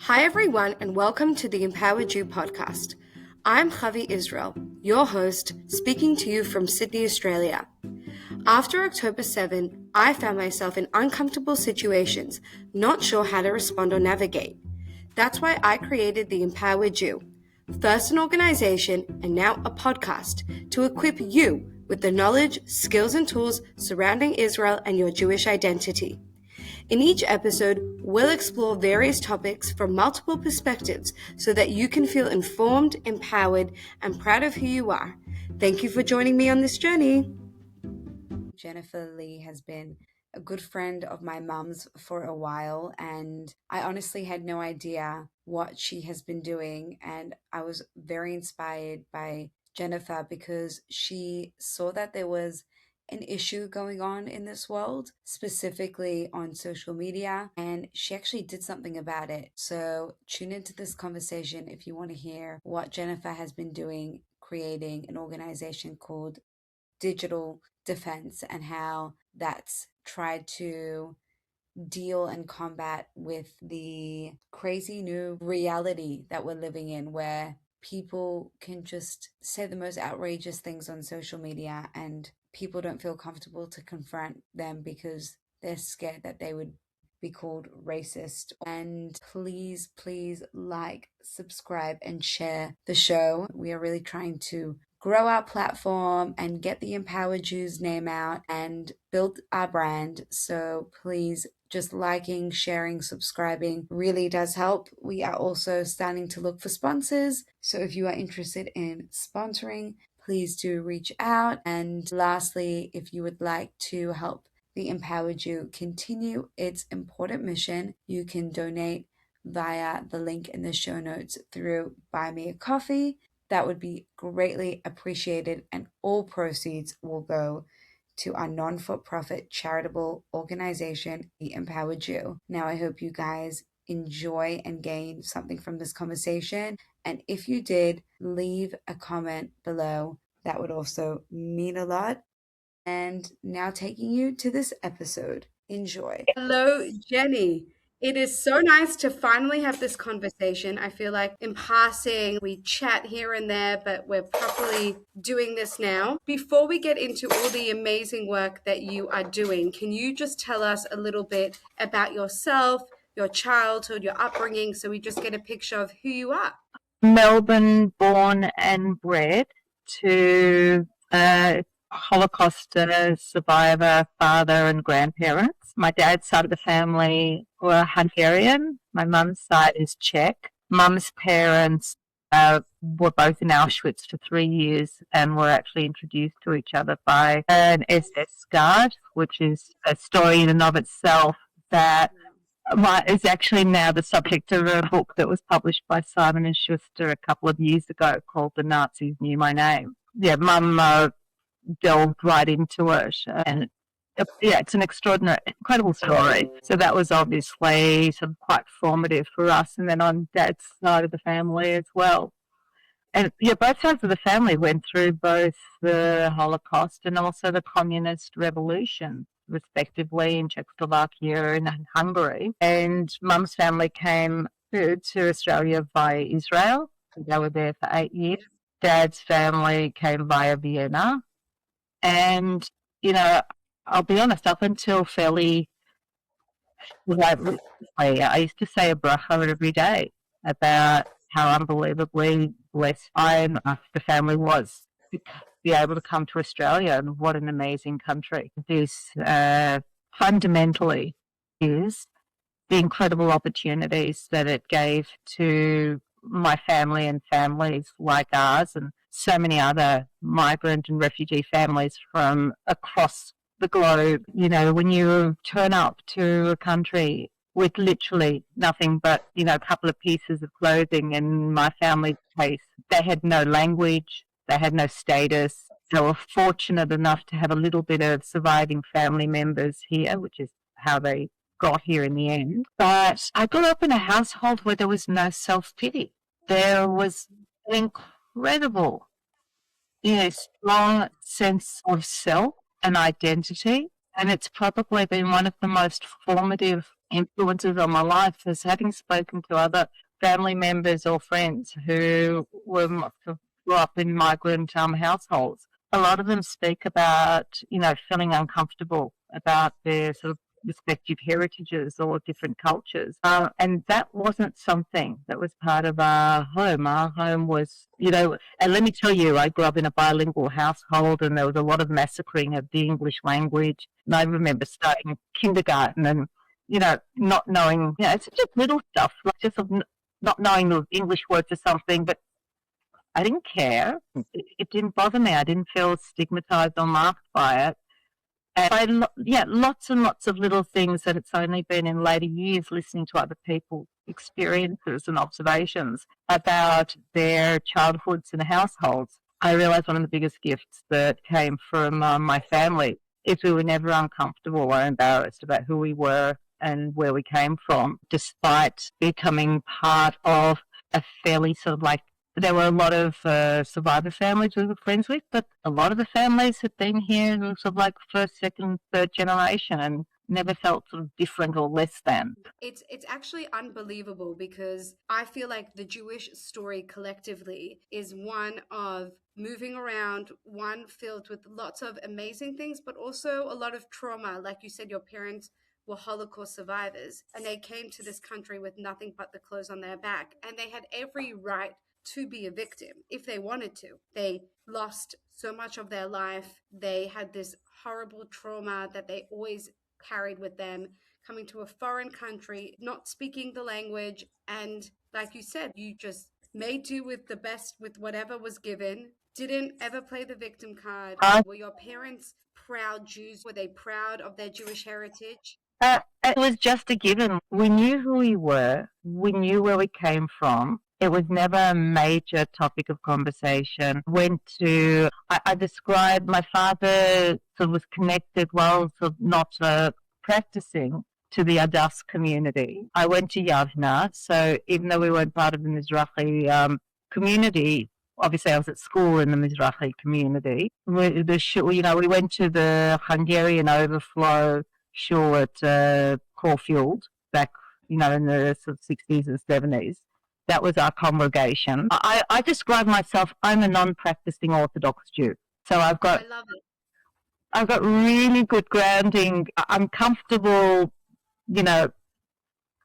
Hi everyone and welcome to the Empowered You podcast. I'm Javi Israel, your host, speaking to you from Sydney, Australia. After October 7, I found myself in uncomfortable situations, not sure how to respond or navigate. That's why I created the Empowered You, first an organization and now a podcast to equip you with the knowledge, skills and tools surrounding Israel and your Jewish identity. In each episode, we'll explore various topics from multiple perspectives so that you can feel informed, empowered, and proud of who you are. Thank you for joining me on this journey. Jennifer Lee has been a good friend of my mum's for a while, and I honestly had no idea what she has been doing, and I was very inspired by Jennifer because she saw that there was an issue going on in this world, specifically on social media, and she actually did something about it. So tune into this conversation if you want to hear what Jennifer has been doing, creating an organization called Digital Defense and how that's tried to deal and combat with the crazy new reality that we're living in, where people can just say the most outrageous things on social media and people don't feel comfortable to confront them because they're scared that they would be called racist. And please like, subscribe, and share the show. We are really trying to grow our platform and get the Empowered Jews name out and build our brand. So please, just liking, sharing, subscribing really does help. We are also starting to look for sponsors. So if you are interested in sponsoring, please do reach out. And lastly, if you would like to help the Empowered You continue its important mission, you can donate via the link in the show notes through Buy Me a Coffee. That would be greatly appreciated, and all proceeds will go to our non-for-profit charitable organization, The Empowered You. Now, I hope you guys enjoy and gain something from this conversation. And if you did, leave a comment below. That would also mean a lot. And now taking you to this episode. Enjoy. Hello, Jenny. It is so nice to finally have this conversation. I feel like in passing, we chat here and there, but we're properly doing this now. Before we get into all the amazing work that you are doing, can you just tell us a little bit about yourself, your childhood, your upbringing, so we just get a picture of who you are? Melbourne born and bred to a Holocaust survivor father and grandparents. My dad's side of the family were Hungarian. My mum's side is Czech. Mum's parents were both in Auschwitz for 3 years and were actually introduced to each other by an SS guard, which is a story in and of itself that is actually now the subject of a book that was published by Simon and Schuster a couple of years ago called The Nazis Knew My Name. Yeah, Mum delved right into it, and it's an extraordinary, incredible story. So that was obviously sort of quite formative for us, and then on Dad's side of the family as well. And both sides of the family went through both the Holocaust and also the Communist Revolution, respectively, in Czechoslovakia and Hungary. And Mum's family came to Australia via Israel. They were there for 8 years. Dad's family came via Vienna. And, I'll be honest, up until fairly, I used to say a bracha every day about how unbelievably blessed I and the family was to be able to come to Australia, and what an amazing country. This fundamentally is the incredible opportunities that it gave to my family and families like ours and so many other migrant and refugee families from across the globe. When you turn up to a country with literally nothing but, a couple of pieces of clothing, in my family's case, they had no language, they had no status. They were fortunate enough to have a little bit of surviving family members here, which is how they got here in the end. But I grew up in a household where there was no self-pity. There was an incredible, strong sense of self and identity. And it's probably been one of the most formative influences on my life is having spoken to other family members or friends who grew up in migrant households. A lot of them speak about, feeling uncomfortable about their sort of respective heritages or different cultures. And that wasn't something that was part of our home. Our home was, and let me tell you, I grew up in a bilingual household and there was a lot of massacring of the English language. And I remember starting kindergarten and, not knowing, it's just little stuff, like just not knowing the English words or something, but I didn't care. It didn't bother me. I didn't feel stigmatized or marked by it. And lots and lots of little things that it's only been in later years listening to other people's experiences and observations about their childhoods and households. I realized one of the biggest gifts that came from my family is we were never uncomfortable or embarrassed about who we were and where we came from, despite becoming part of a fairly sort of like, there were a lot of survivor families we were friends with, but a lot of the families had been here sort of like first, second, third generation and never felt sort of different or less than. It's actually unbelievable because I feel like the Jewish story collectively is one of moving around, one filled with lots of amazing things, but also a lot of trauma. Like you said, your parents were Holocaust survivors and they came to this country with nothing but the clothes on their back, and they had every right to be a victim if they wanted to. They lost so much of their life. They had this horrible trauma that they always carried with them, coming to a foreign country, not speaking the language. And like you said, you just made do with the best, with whatever was given. Didn't ever play the victim card. Were your parents proud Jews? Were they proud of their Jewish heritage? It was just a given. We knew who we were. We knew where we came from. It was never a major topic of conversation. I described my father sort of was connected while sort of not practicing to the Adas community. I went to Yavna, so even though we weren't part of the Mizrahi community, obviously I was at school in the Mizrahi community. We went to the Hungarian overflow shul at Caulfield back, in the sort of 60s and 70s. That was our congregation. I describe myself, I'm a non-practicing Orthodox Jew. So I love it. I've got really good grounding. I'm comfortable, in,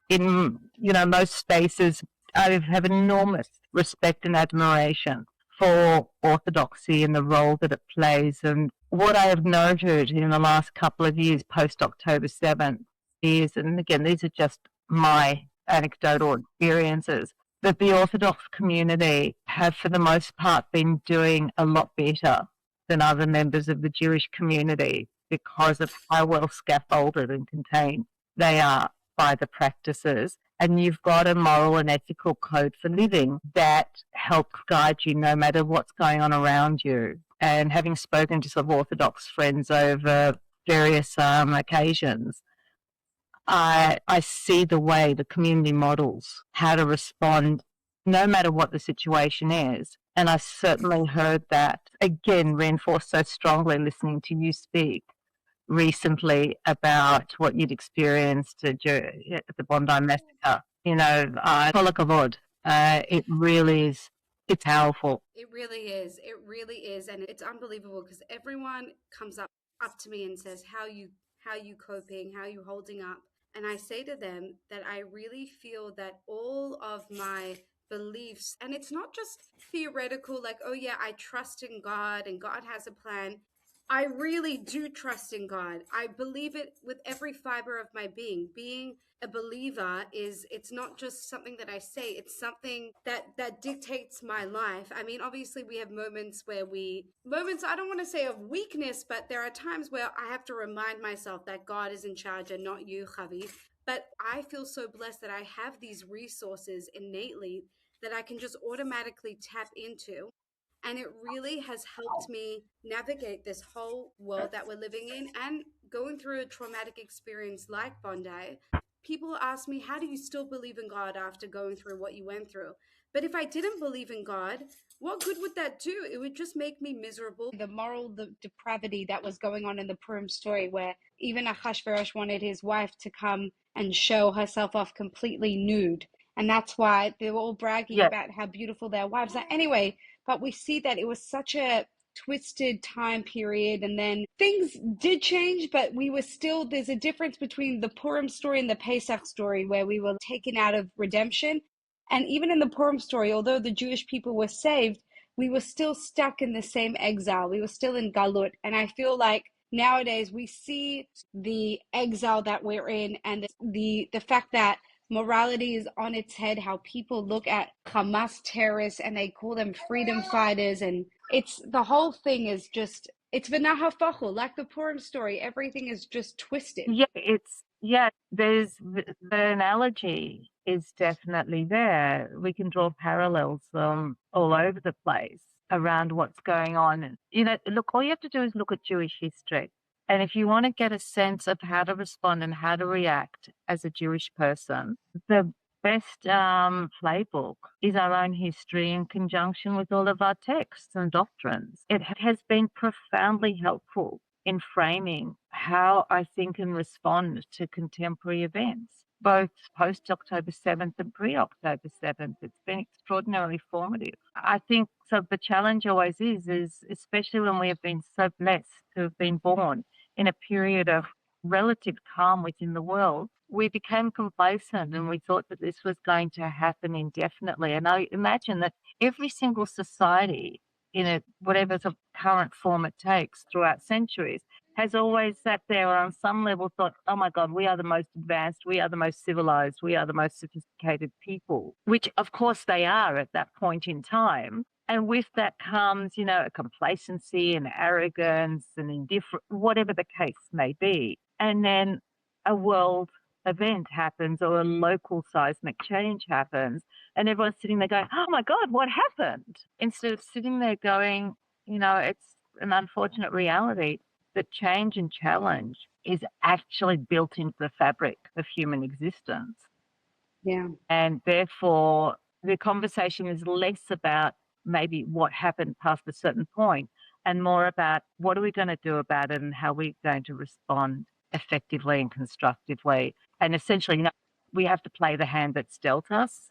most spaces. I have enormous respect and admiration for Orthodoxy and the role that it plays. And what I have noted in the last couple of years post-October 7th is, and again, these are just my anecdotal experiences, that the Orthodox community have for the most part been doing a lot better than other members of the Jewish community because of how well scaffolded and contained they are by the practices. And you've got a moral and ethical code for living that helps guide you no matter what's going on around you. And having spoken to some Orthodox friends over various occasions, I see the way the community models how to respond no matter what the situation is. And I certainly heard that, again, reinforced so strongly listening to you speak recently about what you'd experienced at the Bondi Massacre. Kol hakavod. It really is, it's powerful. It really is. It really is. And it's unbelievable because everyone comes up to me and says, how you coping, how you holding up? And I say to them that I really feel that all of my beliefs, and it's not just theoretical, like, oh yeah, I trust in God and God has a plan. I really do trust in God. I believe it with every fiber of my being. Being a believer it's not just something that I say, it's something that dictates my life. I mean, obviously we have moments I don't want to say of weakness, but there are times where I have to remind myself that God is in charge and not you, Javi. But I feel so blessed that I have these resources innately that I can just automatically tap into. And it really has helped me navigate this whole world that we're living in and going through a traumatic experience like Bondi. people ask me, how do you still believe in God after going through what you went through? But if I didn't believe in God, what good would that do? It would just make me miserable. The moral depravity that was going on in the Purim story, where even Ahasuerus wanted his wife to come and show herself off completely nude. And that's why they were all bragging about how beautiful their wives are. Anyway, but we see that it was such a twisted time period, and then things did change, but we were still, there's a difference between the Purim story and the Pesach story, where we were taken out of redemption. And even in the Purim story, although the Jewish people were saved, we were still stuck in the same exile. We were still in Galut. And I feel like nowadays we see the exile that we're in, and the fact that morality is on its head, how people look at Hamas terrorists and they call them freedom fighters. And it's, the whole thing is just, it's v'nahafachu, like the Purim story. Everything is just twisted. There's the analogy is definitely there. We can draw parallels all over the place around what's going on. Look, all you have to do is look at Jewish history. And if you want to get a sense of how to respond and how to react as a Jewish person, the best playbook is our own history in conjunction with all of our texts and doctrines. It has been profoundly helpful in framing how I think and respond to contemporary events, both post-October 7th and pre-October 7th. It's been extraordinarily formative. I think so. The challenge always is especially when we have been so blessed to have been born in a period of relative calm within the world, we became complacent and we thought that this was going to happen indefinitely. And I imagine that every single society, in whatever the current form it takes throughout centuries, has always sat there or on some level thought, oh my God, we are the most advanced, we are the most civilized, we are the most sophisticated people, which of course they are at that point in time. And with that comes, a complacency and arrogance and indifference, whatever the case may be. And then a world event happens or a local seismic change happens and everyone's sitting there going, oh my God, what happened? Instead of sitting there going, it's an unfortunate reality that change and challenge is actually built into the fabric of human existence. Yeah. And therefore, the conversation is less about maybe what happened past a certain point and more about what are we going to do about it and how we're going to respond effectively and constructively. And essentially, we have to play the hand that's dealt us.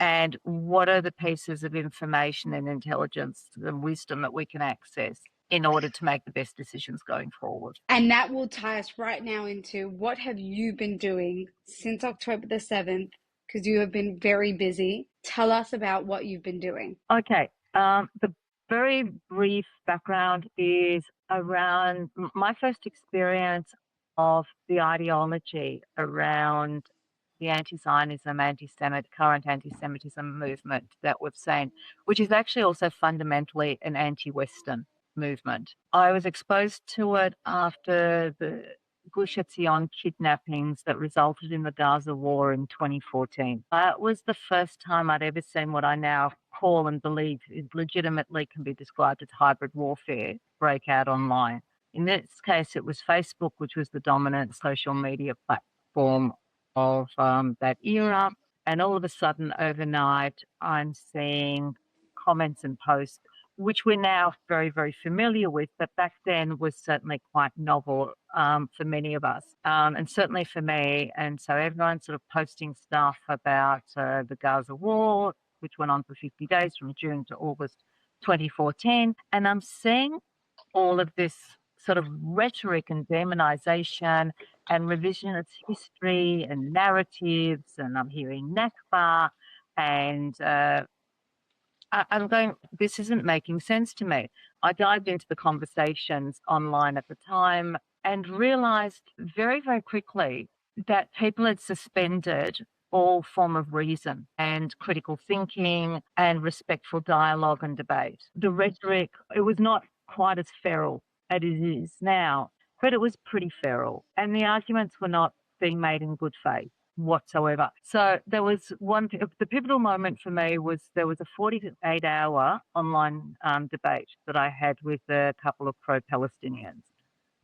And what are the pieces of information and intelligence and wisdom that we can access in order to make the best decisions going forward? And that will tie us right now into what have you been doing since October the 7th? Because you have been very busy. Tell us about what you've been doing. Okay. The very brief background is around my first experience of the ideology around the anti-Zionism, current anti-Semitism movement that we've seen, which is actually also fundamentally an anti-Western movement. I was exposed to it after the Gush Etzion kidnappings that resulted in the Gaza war in 2014. It was the first time I'd ever seen what I now call and believe is legitimately can be described as hybrid warfare break out online. In this case, it was Facebook, which was the dominant social media platform of that era. And all of a sudden, overnight, I'm seeing comments and posts which we're now very, very familiar with, but back then was certainly quite novel for many of us, and certainly for me. And so everyone's sort of posting stuff about the Gaza war, which went on for 50 days from June to August 2014. And I'm seeing all of this sort of rhetoric and demonization and revisionist history and narratives, and I'm hearing Nakba and I'm going, this isn't making sense to me. I dived into the conversations online at the time and realized very, very quickly that people had suspended all form of reason and critical thinking and respectful dialogue and debate. The rhetoric, it was not quite as feral as it is now, but it was pretty feral. And the arguments were not being made in good faith whatsoever. So there was the pivotal moment for me was there was a 48-hour online debate that I had with a couple of pro-Palestinians.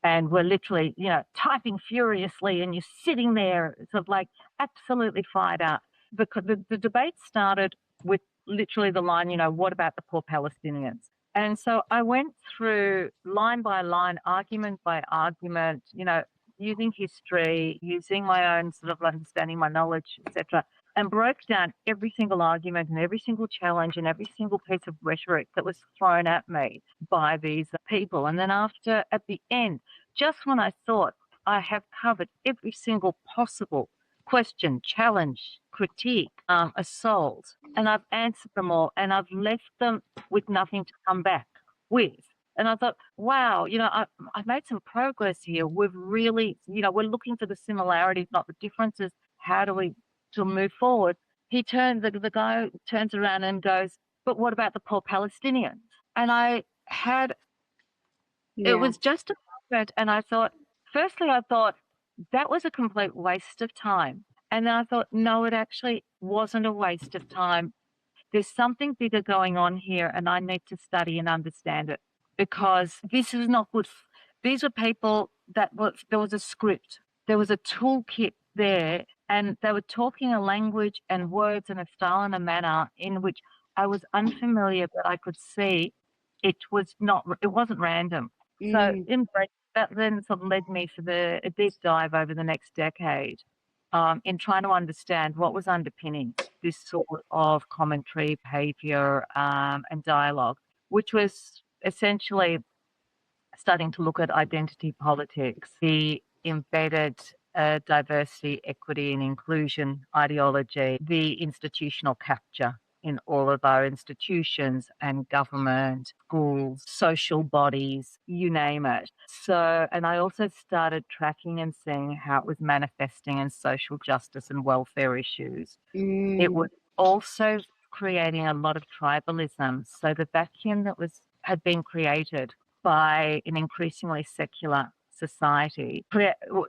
and we're literally, typing furiously, and you're sitting there sort of like absolutely fired up. Because the debate started with literally the line, what about the poor Palestinians? And so I went through line by line, argument by argument, using history, using my own sort of understanding, my knowledge, etc., and broke down every single argument and every single challenge and every single piece of rhetoric that was thrown at me by these people. And then at the end, just when I thought I have covered every single possible question, challenge, critique, assault, and I've answered them all, and I've left them with nothing to come back with. And I thought, wow, I've made some progress here. We've really, we're looking for the similarities, not the differences. How do we to move forward? The guy turns around and goes, but what about the poor Palestinians? And it was just a moment, and I thought, firstly, that was a complete waste of time. And then I thought, no, it actually wasn't a waste of time. There's something bigger going on here, and I need to study and understand it, because this is not good. These were people there was a script, there was a toolkit there, and they were talking a language and words and a style and a manner in which I was unfamiliar, but I could see it wasn't random. So that then sort of led me for a deep dive over the next decade in trying to understand what was underpinning this sort of commentary, behaviour, and dialogue, which was essentially starting to look at identity politics, the embedded diversity, equity and inclusion ideology, the institutional capture in all of our institutions and government, schools, social bodies, you name it. So, and I also started tracking and seeing how it was manifesting in social justice and welfare issues. It was also creating a lot of tribalism. So the vacuum that had been created by an increasingly secular society,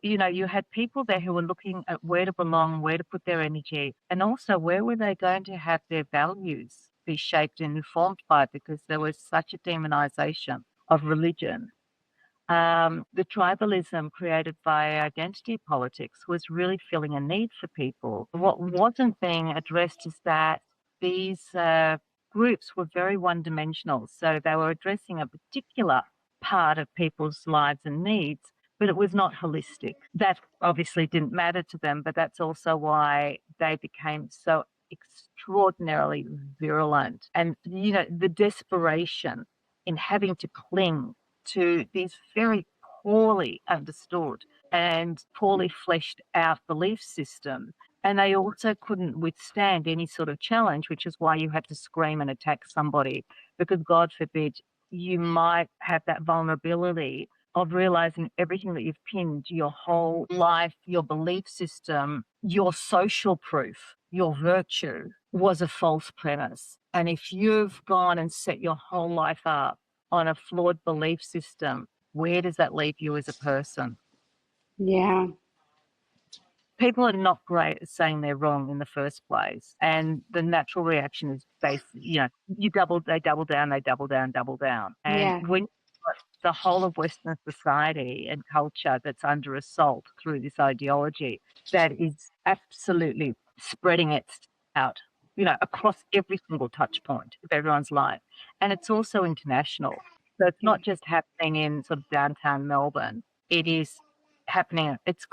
you had people there who were looking at where to belong, where to put their energy, and also where were they going to have their values be shaped and informed by, because there was such a demonization of religion. The tribalism created by identity politics was really filling a need for people. What wasn't being addressed is that these groups were very one-dimensional. So they were addressing a particular part of people's lives and needs, but it was not holistic. That obviously didn't matter to them, but that's also why they became so extraordinarily virulent. And, the desperation in having to cling to these very poorly understood and poorly fleshed out belief systems. And they also couldn't withstand any sort of challenge, which is why you had to scream and attack somebody, because God forbid you might have that vulnerability of realizing everything that you've pinned your whole life, your belief system, your social proof, your virtue was a false premise. And if you've gone and set your whole life up on a flawed belief system, where does that leave you as a person? Yeah. People are not great at saying they're wrong in the first place. And the natural reaction is basically, they double down. And when the whole of Western society and culture that's under assault through this ideology that is absolutely spreading it out, across every single touch point of everyone's life. And it's also international. So it's not just happening in sort of downtown Melbourne. It is happening. It's,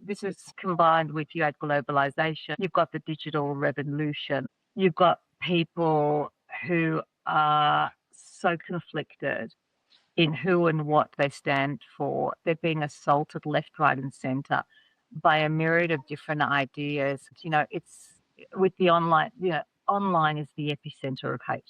this is combined with, you had globalization, you've got the digital revolution, you've got people who are so conflicted in who and what they stand for. They're being assaulted left, right, and centre by a myriad of different ideas. It's with the online, online is the epicenter of hate.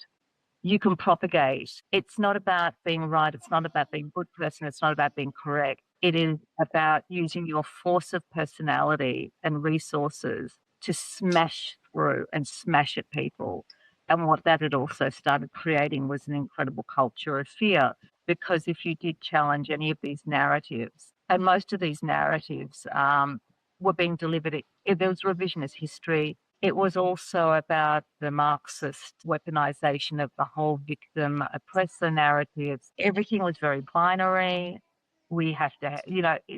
You can propagate. It's not about being right. It's not about being a good person. It's not about being correct. It is about using your force of personality and resources to smash through and smash at people. And what that had also started creating was an incredible culture of fear, because if you did challenge any of these narratives, and most of these narratives were being delivered, there was revisionist history. It was also about the Marxist weaponization of the whole victim oppressor narratives. Everything was very binary. we have to,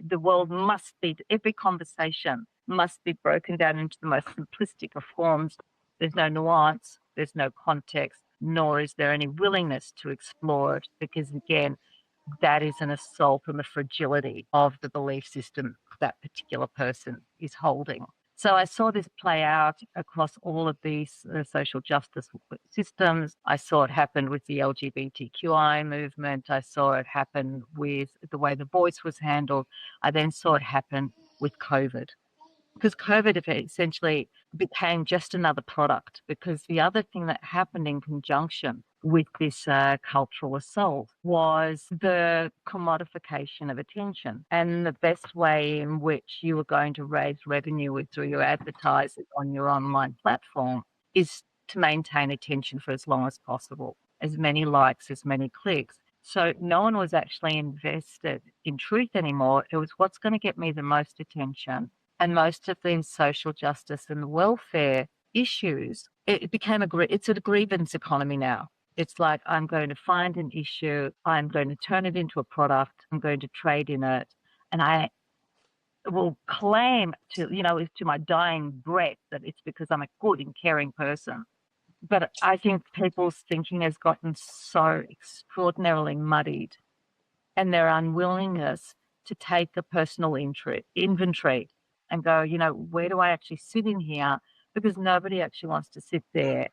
the world must be, every conversation must be broken down into the most simplistic of forms. There's no nuance, there's no context, nor is there any willingness to explore it, because again, that is an assault on the fragility of the belief system that particular person is holding. So I saw this play out across all of these social justice systems. I saw it happen with the LGBTQI movement. I saw it happen with the way the voice was handled. I then saw it happen with COVID, because COVID essentially became just another product, because the other thing that happened in conjunction with this cultural assault was the commodification of attention. And the best way in which you were going to raise revenue through your advertising on your online platform is to maintain attention for as long as possible, as many likes, as many clicks. So no one was actually invested in truth anymore. It was what's going to get me the most attention. And most of these social justice and welfare issues, it became it's a grievance economy now. It's like, I'm going to find an issue, I'm going to turn it into a product, I'm going to trade in it, and I will claim to my dying breath that it's because I'm a good and caring person. But I think people's thinking has gotten so extraordinarily muddied, and their unwillingness to take a personal inventory and go, where do I actually sit in here? Because nobody actually wants to sit there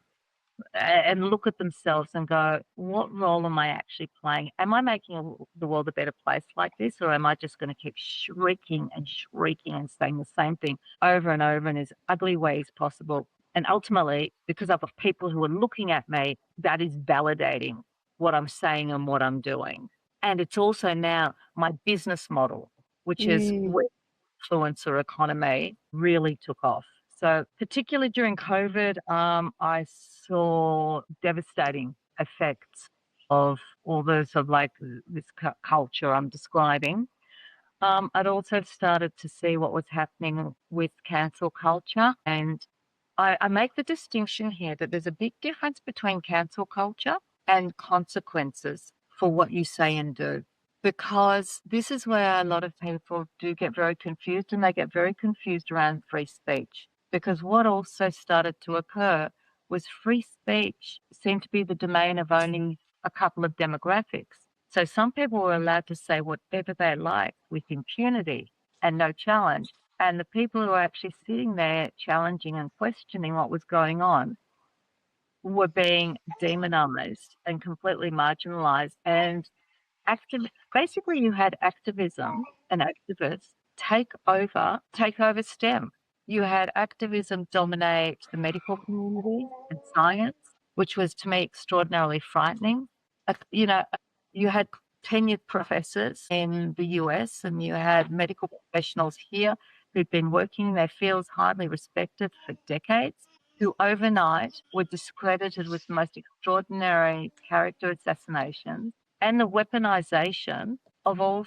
and look at themselves and go, what role am I actually playing? Am I making the world a better place like this, or am I just going to keep shrieking and saying the same thing over and over in as ugly ways possible? And ultimately, because I've got people who are looking at me, that is validating what I'm saying and what I'm doing. And it's also now my business model, which is where influencer economy really took off. So particularly during COVID, I saw devastating effects of all the sort of like this culture I'm describing. I'd also started to see what was happening with cancel culture. And I make the distinction here that there's a big difference between cancel culture and consequences for what you say and do. Because this is where a lot of people do get very confused, and they get very confused around free speech. Because what also started to occur was free speech seemed to be the domain of only a couple of demographics. So some people were allowed to say whatever they liked with impunity and no challenge. And the people who were actually sitting there challenging and questioning what was going on were being demonized and completely marginalized. And basically you had activism and activists take over STEM. You had activism dominate the medical community and science, which was to me extraordinarily frightening. You had tenured professors in the US, and you had medical professionals here who'd been working in their fields, highly respected for decades, who overnight were discredited with the most extraordinary character assassinations and the weaponization of all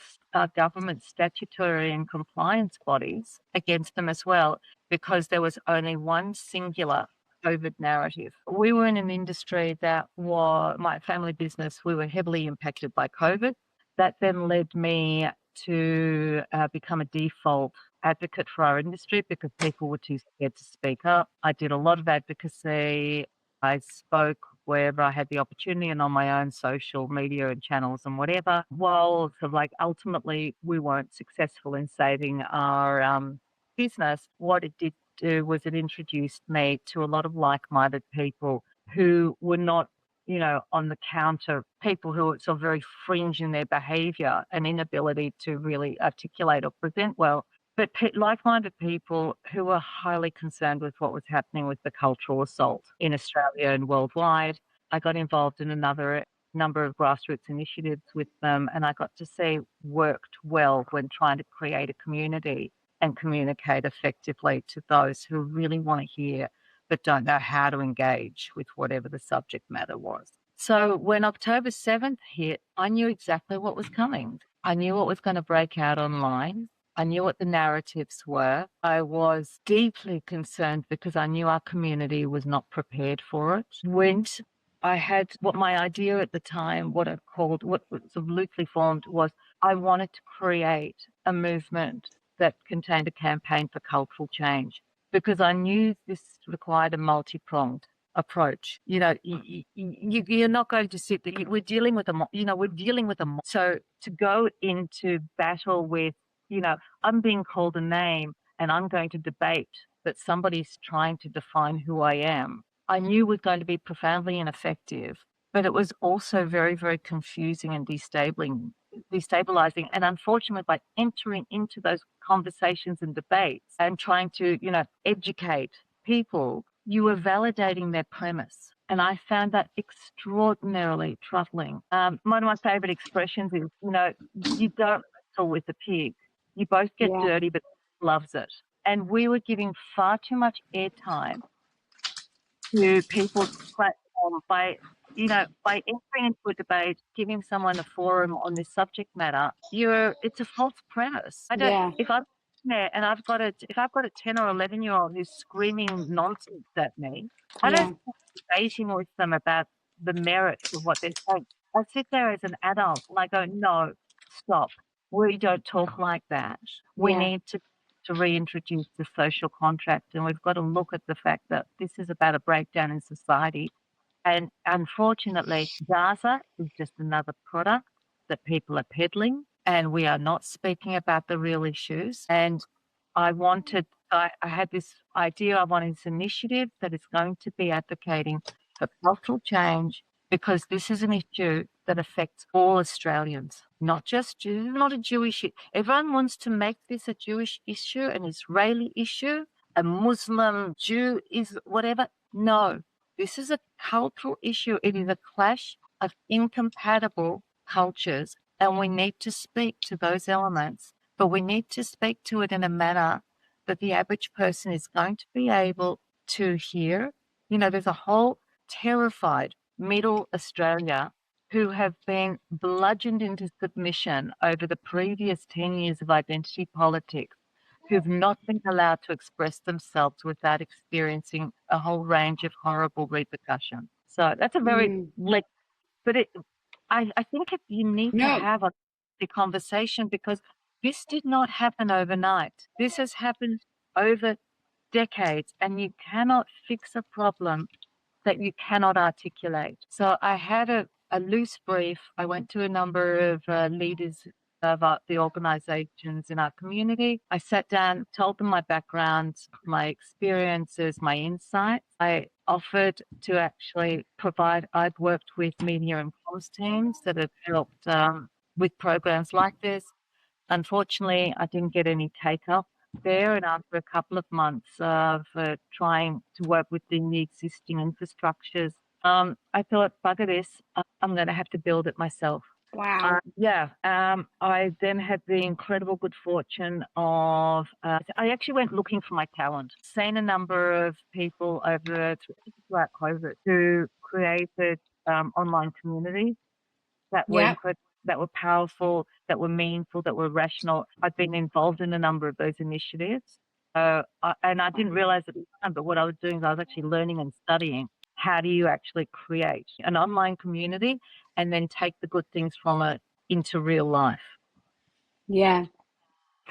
government statutory and compliance bodies against them as well, because there was only one singular COVID narrative. We were in an industry that was, my family business, we were heavily impacted by COVID. That then led me to become a default advocate for our industry because people were too scared to speak up. I did a lot of advocacy. I spoke wherever I had the opportunity and on my own social media and channels and whatever. While sort of like ultimately we weren't successful in saving our business, what it did do was it introduced me to a lot of like-minded people who were not, on the counter, people who were sort of very fringe in their behaviour and inability to really articulate or present well, but like-minded people who were highly concerned with what was happening with the cultural assault in Australia and worldwide. I got involved in another number of grassroots initiatives with them, and I got to see worked well when trying to create a community and communicate effectively to those who really want to hear but don't know how to engage with whatever the subject matter was. So when October 7th hit, I knew exactly what was coming. I knew what was going to break out online. I knew what the narratives were. I was deeply concerned because I knew our community was not prepared for it. Went I had what my idea at the time, what was sort of loosely formed was I wanted to create a movement that contained a campaign for cultural change because I knew this required a multi-pronged approach. You're not going to sit there. We're dealing with so to go into battle with, I'm being called a name and I'm going to debate that somebody's trying to define who I am. I knew was going to be profoundly ineffective, but it was also very, very confusing and destabilizing. And unfortunately, by entering into those conversations and debates and trying to, educate people, you were validating their premise. And I found that extraordinarily troubling. One of my favorite expressions is, you don't wrestle with a pig. You both get dirty, but loves it. And we were giving far too much airtime to people's platform by entering into a debate, giving someone a forum on this subject matter. It's a false premise. If I'm there and if I've got a 10 or 11-year-old who's screaming nonsense at me, I don't start debating with them about the merits of what they're saying. I sit there as an adult and I go, no, stop. We don't talk like that. We need to reintroduce the social contract, and we've got to look at the fact that this is about a breakdown in society. And unfortunately, Gaza is just another product that people are peddling, and we are not speaking about the real issues. And I had this idea, I wanted this initiative that is going to be advocating for cultural change, because this is an issue that affects all Australians, not just Jews, not a Jewish issue. Everyone wants to make this a Jewish issue, an Israeli issue, a Muslim, Jew, is whatever. No, this is a cultural issue. It is a clash of incompatible cultures, and we need to speak to those elements, but we need to speak to it in a manner that the average person is going to be able to hear. There's a whole terrified middle Australia who have been bludgeoned into submission over the previous 10 years of identity politics, who've not been allowed to express themselves without experiencing a whole range of horrible repercussions. So that's a very, I think you need to have the conversation, because this did not happen overnight. This has happened over decades, and you cannot fix a problem that you cannot articulate. So I had a loose brief. I went to a number of leaders of the organizations in our community. I sat down, told them my background, my experiences, my insights. I offered to actually provide, I've worked with media and comms teams that have helped with programs like this. Unfortunately, I didn't get any take-up there, and after a couple of months of trying to work within the existing infrastructures, I thought, bugger this, I'm going to have to build it myself. Wow. I then had the incredible good fortune of, I actually went looking for my talent. Seen a number of people throughout COVID who created online communities that were incredible, that were powerful, that were meaningful, that were rational. I've been involved in a number of those initiatives. And I didn't realize at the time, but what I was doing is I was actually learning and studying how do you actually create an online community and then take the good things from it into real life. Yeah.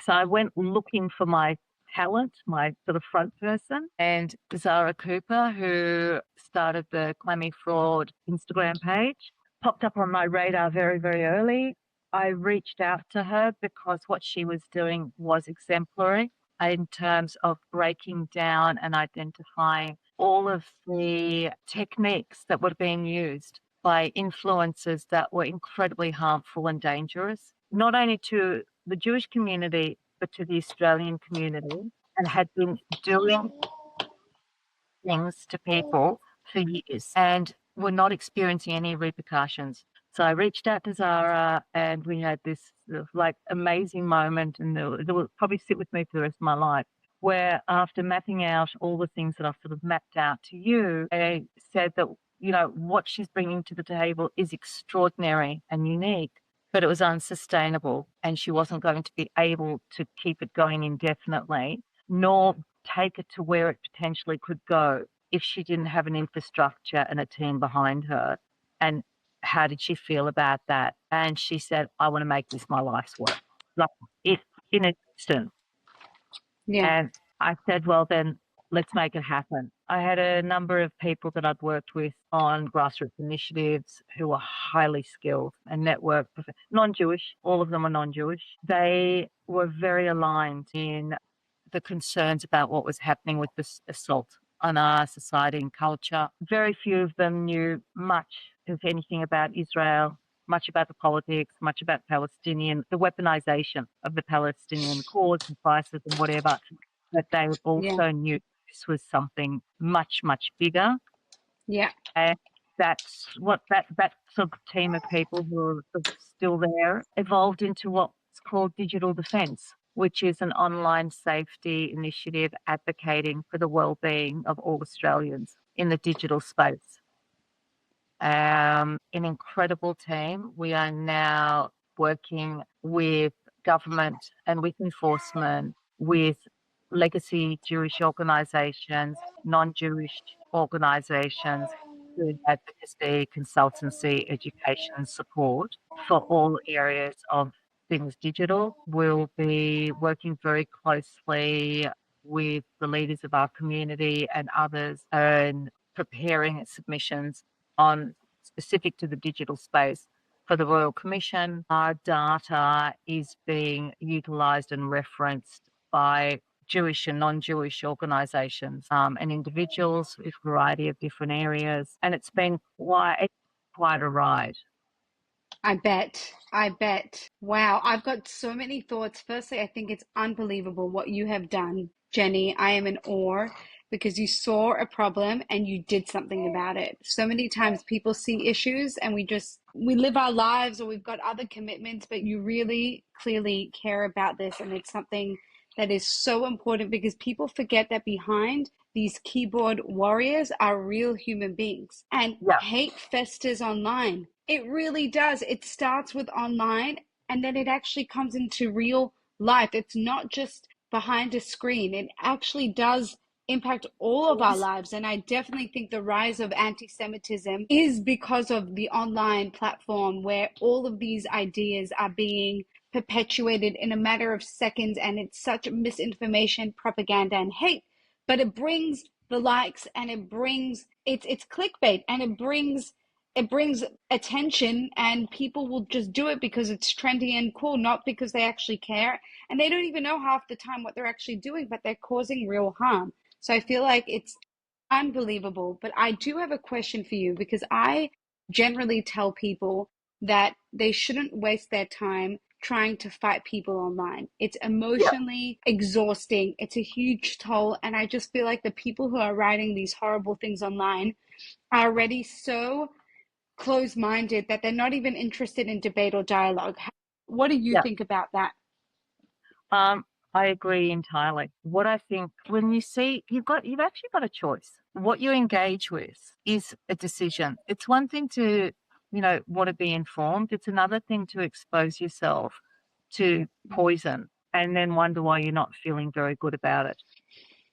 So I went looking for my talent, my sort of front person, and Zara Cooper, who started the Clammy Fraud Instagram page, popped up on my radar very, very early. I reached out to her because what she was doing was exemplary in terms of breaking down and identifying all of the techniques that were being used by influencers that were incredibly harmful and dangerous, not only to the Jewish community, but to the Australian community, and had been doing things to people for years and were not experiencing any repercussions. So I reached out to Zara, and we had this amazing moment, and it will probably sit with me for the rest of my life, where after mapping out all the things that I've sort of mapped out to you, I said that, what she's bringing to the table is extraordinary and unique, but it was unsustainable, and she wasn't going to be able to keep it going indefinitely, nor take it to where it potentially could go. if she didn't have an infrastructure and a team behind her. And how did she feel about that? And she said, I want to make this my life's work. Like it in an instant. Yeah. And I said, well, then let's make it happen. I had a number of people that I'd worked with on grassroots initiatives who were highly skilled and networked, non-Jewish, all of them are non-Jewish. They were very aligned in the concerns about what was happening with this assault on our society and culture. Very few of them knew much, if anything, about Israel, much about the politics, much about Palestinian, the weaponization of the Palestinian cause and crisis and whatever. But they also knew this was something much, much bigger. Yeah. And that's what that sort of team of people who are sort of still there evolved into what's called digital defense, which is an online safety initiative advocating for the well-being of all Australians in the digital space. An incredible team. We are now working with government and with enforcement, with legacy Jewish organisations, non-Jewish organisations, doing advocacy, consultancy, education and support for all areas of things digital. We'll be working very closely with the leaders of our community and others and preparing submissions on specific to the digital space for the Royal Commission. Our data is being utilised and referenced by Jewish and non-Jewish organisations and individuals with a variety of different areas. And it's been quite a ride. I bet. I bet. Wow. I've got so many thoughts. Firstly, I think it's unbelievable what you have done, Jenny. I am in awe because you saw a problem and you did something about it. So many times people see issues and we live our lives or we've got other commitments, but you really clearly care about this. And it's something that is so important because people forget that behind these keyboard warriors are real human beings. And hate festers online. It really does. It starts with online and then it actually comes into real life. It's not just behind a screen. It actually does impact all of our lives. And I definitely think the rise of anti-Semitism is because of the online platform where all of these ideas are being perpetuated in a matter of seconds, and it's such misinformation, propaganda, and hate. But it brings the likes, and it's clickbait, and it brings attention, and people will just do it because it's trendy and cool, not because they actually care, and they don't even know half the time what they're actually doing, but they're causing real harm. So I feel like it's unbelievable. But I do have a question for you because I generally tell people that they shouldn't waste their time trying to fight people online. It's emotionally exhausting. It's a huge toll. And I just feel like the people who are writing these horrible things online are already so closed-minded that they're not even interested in debate or dialogue. What do you think about that? I agree entirely. What I think when you see you've actually got a choice. What you engage with is a decision. It's one thing to, want to be informed. It's another thing to expose yourself to poison and then wonder why you're not feeling very good about it.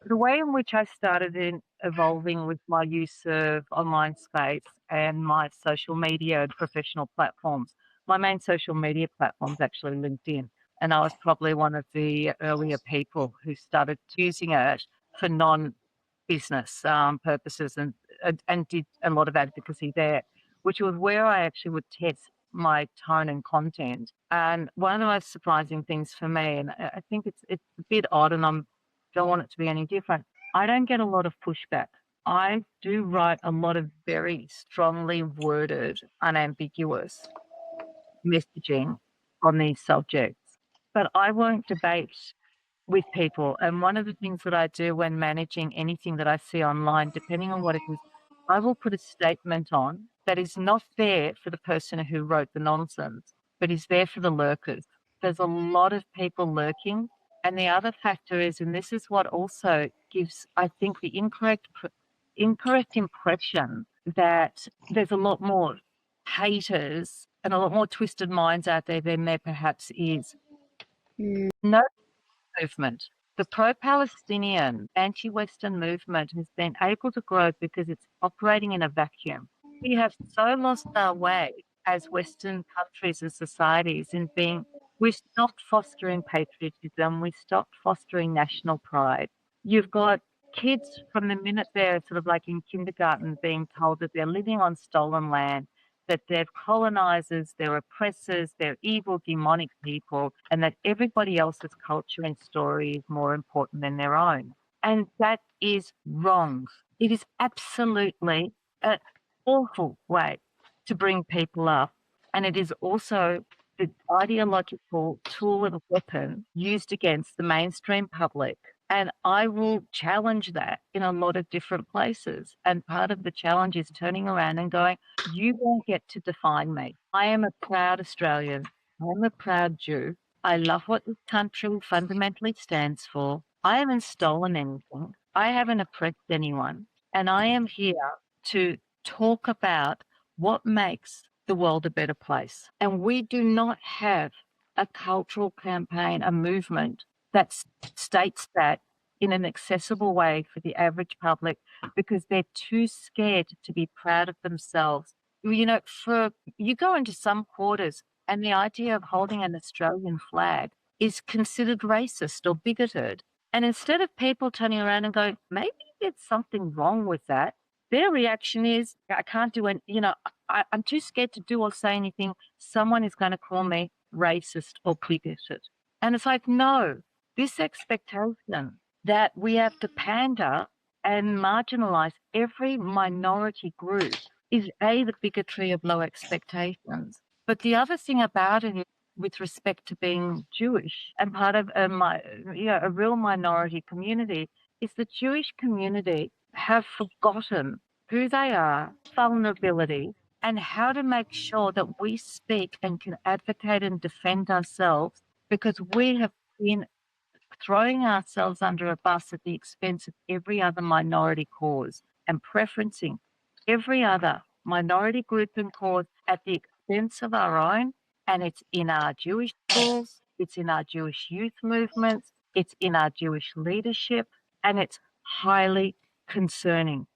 The way in which I started in evolving with my use of online space and my social media and professional platforms, my main social media platform is actually LinkedIn. And I was probably one of the earlier people who started using it for non-business purposes and did a lot of advocacy there, which was where I actually would test my tone and content. And one of the most surprising things for me, and I think it's a bit odd and I don't want it to be any different, I don't get a lot of pushback. I do write a lot of very strongly worded, unambiguous messaging on these subjects. But I won't debate with people. And one of the things that I do when managing anything that I see online, depending on what it is, I will put a statement on that is not there for the person who wrote the nonsense, but is there for the lurkers. There's a lot of people lurking. And the other factor is, and this is what also gives, I think, the incorrect impression that there's a lot more haters and a lot more twisted minds out there than there perhaps is. No movement The pro-Palestinian anti-Western movement has been able to grow because it's operating in a vacuum. We have so lost our way as Western countries and societies in being, we stopped fostering patriotism, we stopped fostering national pride. You've got kids from the minute they're sort of like in kindergarten being told that they're living on stolen land, that they're colonizers, they're oppressors, they're evil, demonic people, and that everybody else's culture and story is more important than their own. And that is wrong. It is absolutely an awful way to bring people up. And it is also the ideological tool and weapon used against the mainstream public. And I will challenge that in a lot of different places. And part of the challenge is turning around and going, you won't get to define me. I am a proud Australian. I'm a proud Jew. I love what this country fundamentally stands for. I haven't stolen anything. I haven't oppressed anyone. And I am here to talk about what makes the world a better place. And we do not have a cultural campaign, a movement that states that in an accessible way for the average public because they're too scared to be proud of themselves. You know, you go into some quarters and the idea of holding an Australian flag is considered racist or bigoted. And instead of people turning around and going, maybe there's something wrong with that, their reaction is, I can't do it. You know, I'm too scared to do or say anything. Someone is going to call me racist or bigoted. And it's like, no, this expectation that we have to pander and marginalize every minority group is the bigotry of low expectations. But the other thing about it is, with respect to being Jewish and part of a real minority community, is the Jewish community have forgotten who they are, vulnerability, and how to make sure that we speak and can advocate and defend ourselves, because we have been throwing ourselves under a bus at the expense of every other minority cause and preferencing every other minority group and cause at the expense of our own. And it's in our Jewish schools, it's in our Jewish youth movements, it's in our Jewish leadership, and it's highly concerning.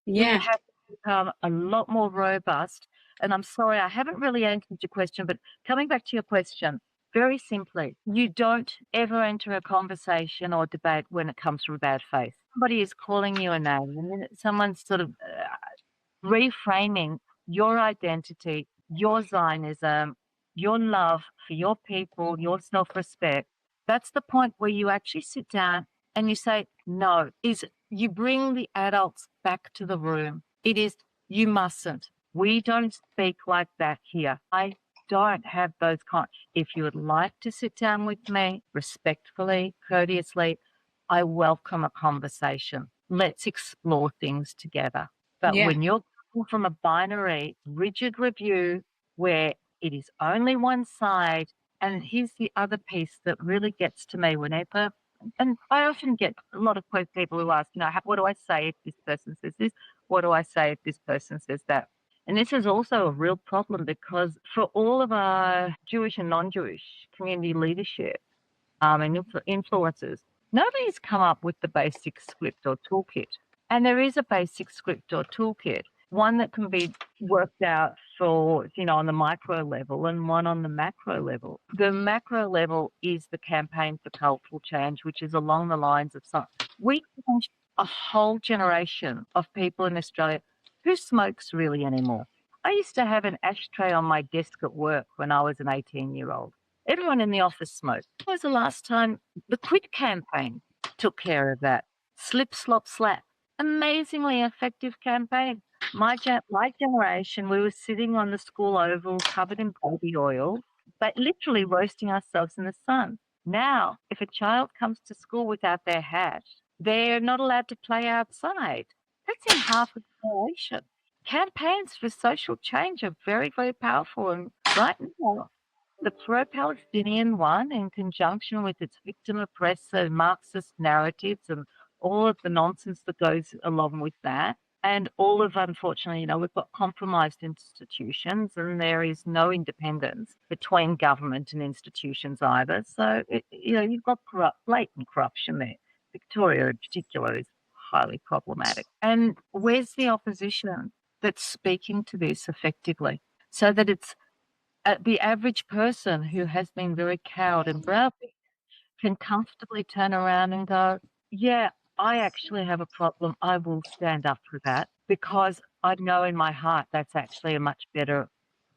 Yeah. We have to become a lot more robust. And I'm sorry, I haven't really answered your question, but coming back to your question, very simply, you don't ever enter a conversation or debate when it comes from bad faith. Somebody is calling you a name, and then someone's sort of reframing your identity, your Zionism, your love for your people, your self-respect. That's the point where you actually sit down and you say, no, you bring the adults back to the room. It is, you mustn't. We don't speak like that here. I don't have those kinds. If you would like to sit down with me respectfully, courteously, I welcome a conversation. Let's explore things together. But when you're coming from a binary, rigid review where it is only one side, and here's the other piece that really gets to me whenever, and I often get a lot of people who ask, what do I say if this person says this? What do I say if this person says that? And this is also a real problem because for all of our Jewish and non-Jewish community leadership and influencers, nobody's come up with the basic script or toolkit. And there is a basic script or toolkit, one that can be worked out for, on the micro level and one on the macro level. The macro level is the campaign for cultural change, which is along the lines of we changed a whole generation of people in Australia. Who smokes really anymore? I used to have an ashtray on my desk at work when I was an 18-year-old. Everyone in the office smoked. When was the last time the Quit campaign took care of that? Slip, slop, slap. Amazingly effective campaign. My generation, we were sitting on the school oval covered in baby oil, but literally roasting ourselves in the sun. Now, if a child comes to school without their hat, they're not allowed to play outside. That's in half a generation. Campaigns for social change are very, very powerful. And right now, the pro-Palestinian one, in conjunction with its victim oppressor Marxist narratives and all of the nonsense that goes along with that, And all of, unfortunately, we've got compromised institutions and there is no independence between government and institutions either. So, you've got blatant corruption there. Victoria in particular is highly problematic. And where's the opposition that's speaking to this effectively so that it's the average person who has been very cowed and browbeaten can comfortably turn around and go, yeah, I actually have a problem. I will stand up for that because I know in my heart that's actually a much better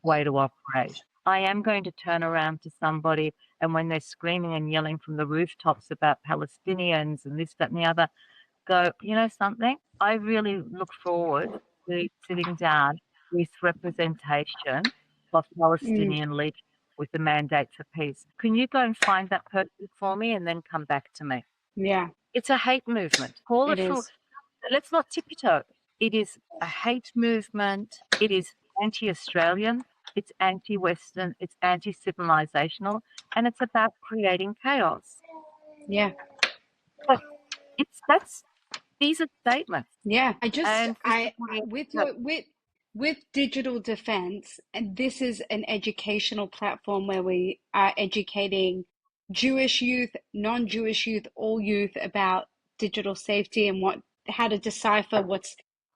way to operate. I am going to turn around to somebody and when they're screaming and yelling from the rooftops about Palestinians and this, that, and the other, go, you know something? I really look forward to sitting down with representation of Palestinian leaders with the mandate for peace. Can you go and find that person for me and then come back to me? Yeah, It's a hate movement. Call it it for, is. let's not tippy-toe. It is a hate movement. It is anti-Australian. It's anti-Western. It's anti-civilizational. And it's about creating chaos. Yeah. But these are statements. Yeah, And for I somebody with that your with digital defense, and this is an educational platform where we are educating Jewish youth, non-Jewish youth, all youth about digital safety and how to decipher what's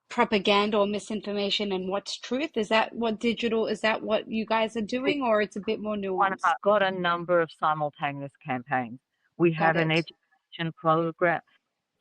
propaganda or misinformation and what's truth. Is that what you guys are doing, or it's a bit more nuanced? got a number of simultaneous campaigns. We Got have an it. education program.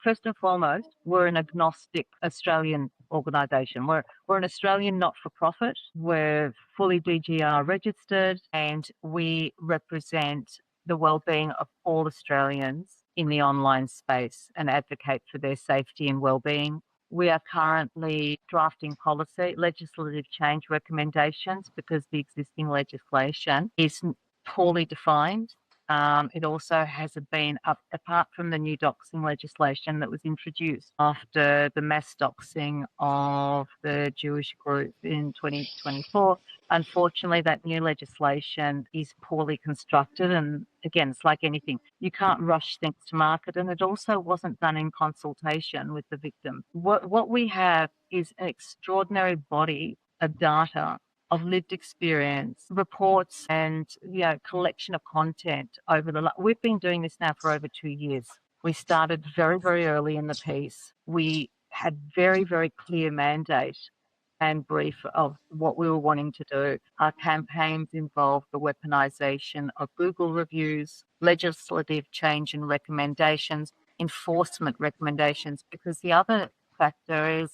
First and foremost, we're an agnostic Australian organisation. We're an Australian not-for-profit. We're fully DGR registered and we represent the well-being of all Australians in the online space and advocate for their safety and well-being. We are currently drafting policy, legislative change recommendations because the existing legislation is poorly defined. It also has been apart from the new doxing legislation that was introduced after the mass doxing of the Jewish group in 2024. Unfortunately, that new legislation is poorly constructed. And again, it's like anything. You can't rush things to market. And it also wasn't done in consultation with the victim. What we have is an extraordinary body of data of lived experience, reports, and collection of content we've been doing this now for over 2 years. We started very, very early in the piece. We had very, very clear mandate and brief of what we were wanting to do. Our campaigns involved the weaponization of Google reviews, legislative change and recommendations, enforcement recommendations, because the other factor is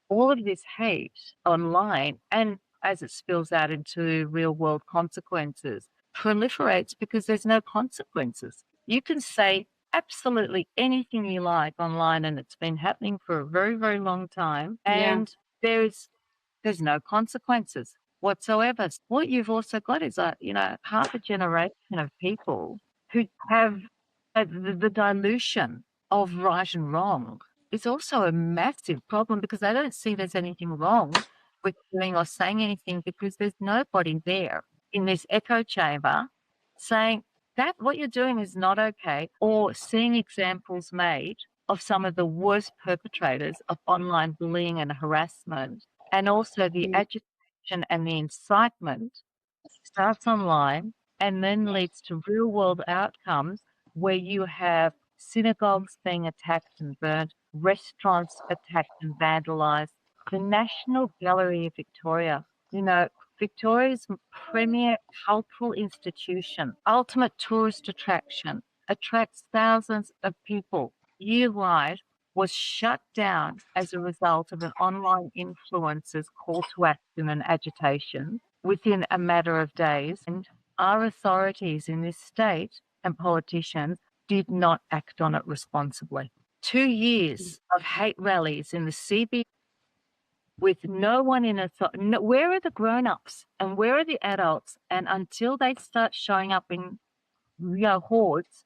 all of this hate online and as it spills out into real world consequences proliferates because there's no consequences. You can say absolutely anything you like online and it's been happening for a very, very long time Yeah. and there's no consequences whatsoever. What you've also got is half a generation of people who have the dilution of right and wrong is also a massive problem because they don't see there's anything wrong with doing or saying anything because there's nobody there in this echo chamber saying that what you're doing is not okay or seeing examples made of some of the worst perpetrators of online bullying and harassment and also the agitation and the incitement starts online and then leads to real world outcomes where you have synagogues being attacked and burnt, restaurants attacked and vandalized. The National Gallery of Victoria, Victoria's premier cultural institution, ultimate tourist attraction, attracts thousands of people year-wide, was shut down as a result of an online influencer's call to action and agitation within a matter of days. And our authorities in this state and politicians did not act on it responsibly. 2 years of hate rallies in the CBD with no one in authority. Where are the grown-ups and where are the adults? And until they start showing up in hordes,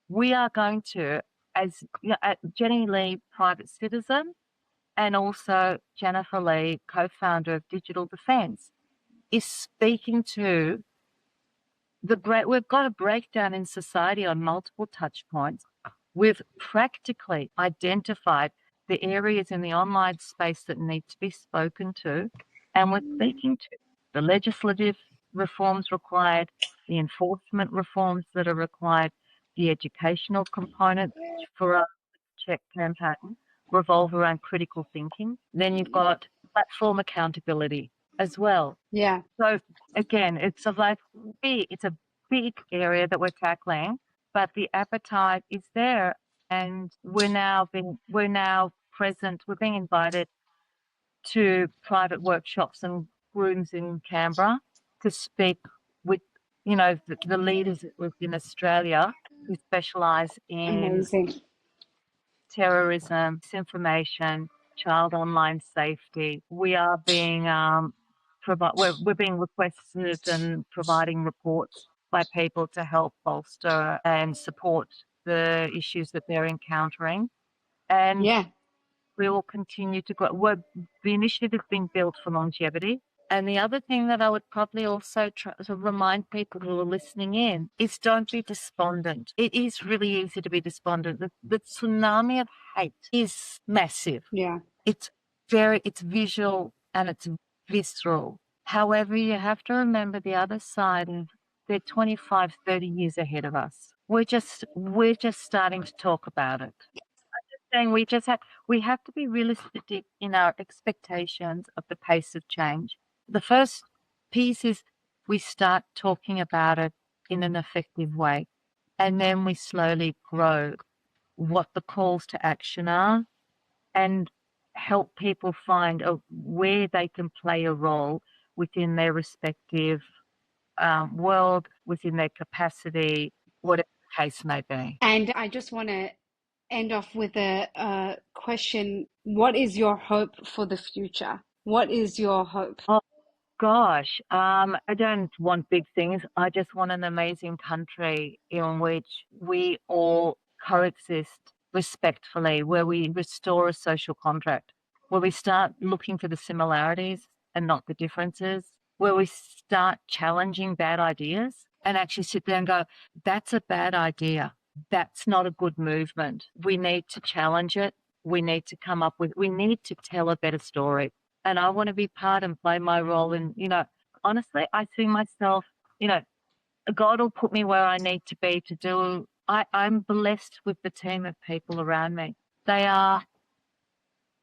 we are going to, as Jenny Lee, private citizen, and also Jennifer Lee, co-founder of Digital Defence, is speaking to we've got a breakdown in society on multiple touch points. We've practically identified the areas in the online space that need to be spoken to, and we're speaking to the legislative reforms required, the enforcement reforms that are required, the educational component for a check campaign revolve around critical thinking. Then you've got platform accountability as well. Yeah. So again, it's a big area that we're tackling, but the appetite is there, and we're now present. We're being invited to private workshops and rooms in Canberra to speak with, the leaders within Australia who specialise in Amazing. terrorism, disinformation, child online safety. We are being we're being requested and providing reports by people to help bolster and support the issues that they're encountering. And Yeah. we will continue to grow. The initiative has been built for longevity. And the other thing that I would probably also try to remind people who are listening in is don't be despondent. It is really easy to be despondent. The tsunami of hate is massive. Yeah. It's visual and it's visceral. However, you have to remember the other side of they're 25, 30 years ahead of us. We're just starting to talk about it. Saying we have to be realistic in our expectations of the pace of change. The first piece is we start talking about it in an effective way, and then we slowly grow what the calls to action are and help people find where they can play a role within their respective world, within their capacity, whatever the case may be. And I just want to end off with a question. What is your hope for the future? What is your hope? Oh, gosh, I don't want big things. I just want an amazing country in which we all coexist respectfully, where we restore a social contract, where we start looking for the similarities and not the differences, where we start challenging bad ideas and actually sit there and go, that's a bad idea. That's not a good movement. We need to challenge it. We need to tell a better story. And I want to be part and play my role. And, honestly, I see myself, God will put me where I need to be to do. I'm blessed with the team of people around me. They are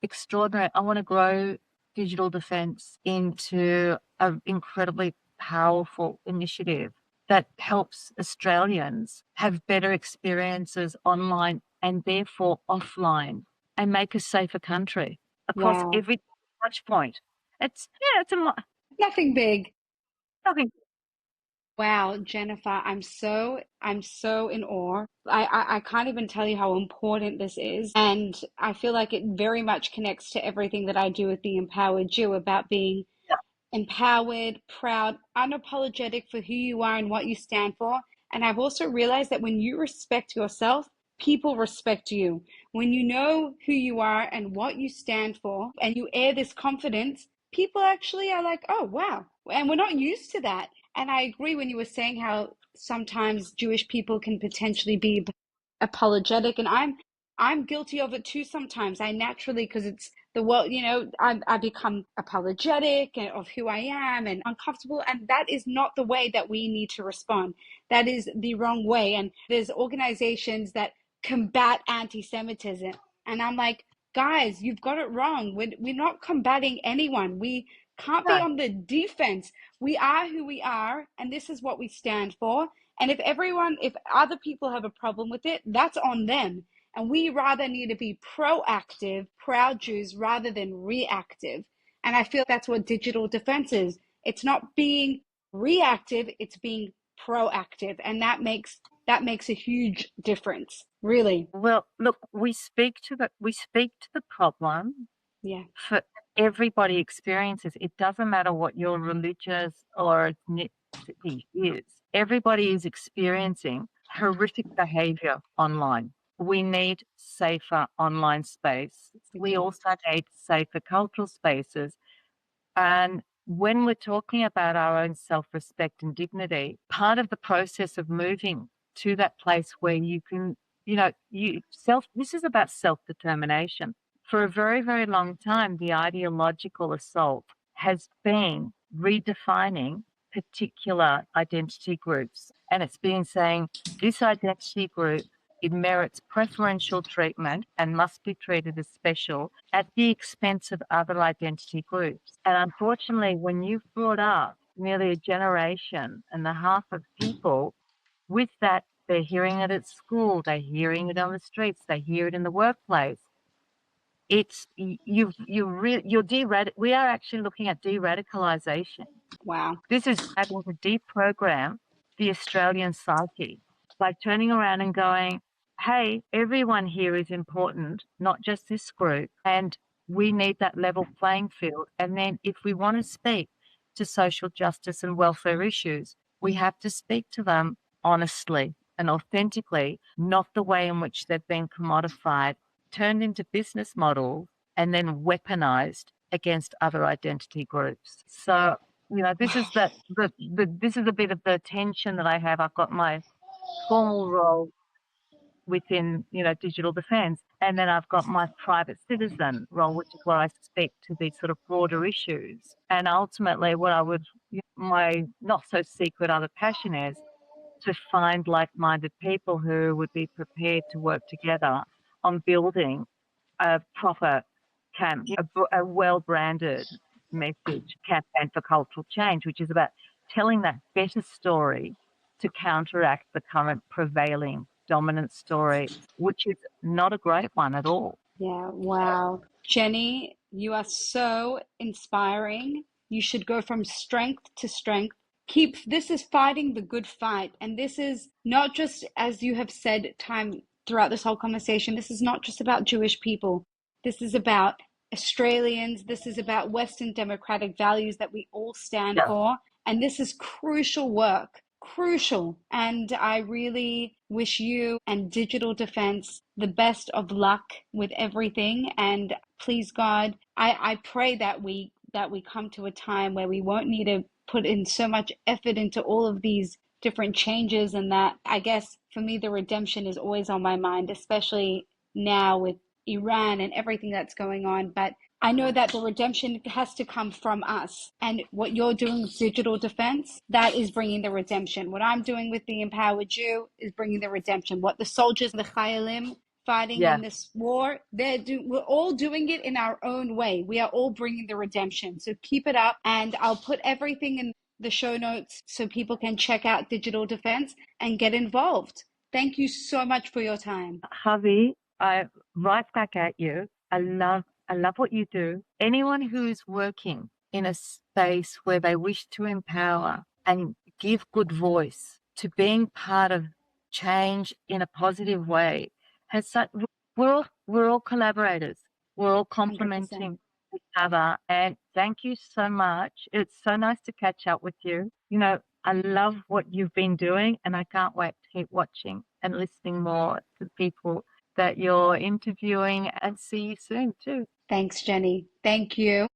extraordinary. I want to grow digital defence into an incredibly powerful initiative that helps Australians have better experiences online and therefore offline and make a safer country across Wow. every touch point. It's Nothing big. nothing. Wow, Jennifer, I'm so in awe. I can't even tell you how important this is. And I feel like it very much connects to everything that I do with the Empowered Jew about being empowered, proud, unapologetic for who you are and what you stand for. And I've also realized that when you respect yourself, people respect you. When you know who you are and what you stand for, and you air this confidence, people actually are like, oh, wow. And we're not used to that. And I agree when you were saying how sometimes Jewish people can potentially be apologetic, and I'm guilty of it too sometimes. I naturally, because it's the world, I become apologetic of who I am and uncomfortable, and that is not the way that we need to respond. That is the wrong way. And there's organizations that combat anti-Semitism, and I'm like, guys, you've got it wrong. We're not combating anyone. We can't be No. on the defense. We are who we are, and this is what we stand for. And if other people have a problem with it, that's on them. And we rather need to be proactive, proud Jews, rather than reactive. And I feel that's what digital defense is. It's not being reactive, it's being proactive. And that makes a huge difference, really. Well, look, we speak to the problem. Yeah. For everybody experiences. It doesn't matter what your religious or ethnicity is. Everybody is experiencing horrific behavior online. We need safer online space. We also need safer cultural spaces. And when we're talking about our own self-respect and dignity, part of the process of moving to that place where you can, this is about self-determination. for a very, very long time, the ideological assault has been redefining particular identity groups. And it's been saying this identity group, it merits preferential treatment and must be treated as special at the expense of other identity groups. And unfortunately, when you've brought up nearly a generation and a half of people with that, they're hearing it at school, they're hearing it on the streets, they hear it in the workplace. It's we are actually looking at de-radicalization. Wow. This is having to deprogram the Australian psyche by turning around and going, hey, everyone here is important, not just this group, and we need that level playing field. And then if we want to speak to social justice and welfare issues, we have to speak to them honestly and authentically, not the way in which they've been commodified, turned into business models, and then weaponized against other identity groups. So, this is this is a bit of the tension that I have. I've got my formal role within, digital defense, and then I've got my private citizen role, which is where I speak to these sort of broader issues. And ultimately, what my not so secret other passion is to find like-minded people who would be prepared to work together on building a proper a well-branded message campaign for cultural change, which is about telling that better story to counteract the current prevailing dominant story, which is not a great one at all. Yeah, wow. Jenny, you are so inspiring. You should go from strength to strength. This is fighting the good fight. And this is not just, as you have said time throughout this whole conversation, this is not just about Jewish people. This is about Australians. This is about Western democratic values that we all stand for. And this is crucial work. Crucial. And I really wish you and Digital Defense the best of luck with everything. And please God, I pray that we come to a time where we won't need to put in so much effort into all of these different changes, and that, I guess, for me, the redemption is always on my mind, especially now with Iran and everything that's going on. But I know that the redemption has to come from us. And what you're doing with Digital Defense, that is bringing the redemption. What I'm doing with the Empowered Jew is bringing the redemption. What the soldiers, the Chayalim, fighting in this war, we're all doing it in our own way. We are all bringing the redemption. So keep it up. And I'll put everything in the show notes so people can check out Digital Defense and get involved. Thank you so much for your time. Javi, right back at you. I love what you do. Anyone who's working in a space where they wish to empower and give good voice to being part of change in a positive way we're all collaborators. We're all complementing 100%. each other. And thank you so much. It's so nice to catch up with you. I love what you've been doing, and I can't wait to keep watching and listening more to the people that you're interviewing, and see you soon too. Thanks, Jenny. Thank you.